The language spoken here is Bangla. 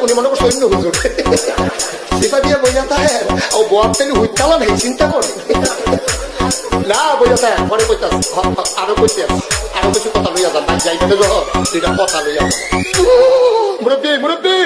উনি মনে করছে অন্য হুজুর সিফা দিয়ে বইয়া থাকে ও বর তেলে হুইতালা নেই চিন্তা করে না বইয়া থাকে পরে কইতাস আরো কইতে আরো কিছু কথা লইয়া যান যাইতে যখন দুইটা কথা লইয়া মুরব্বী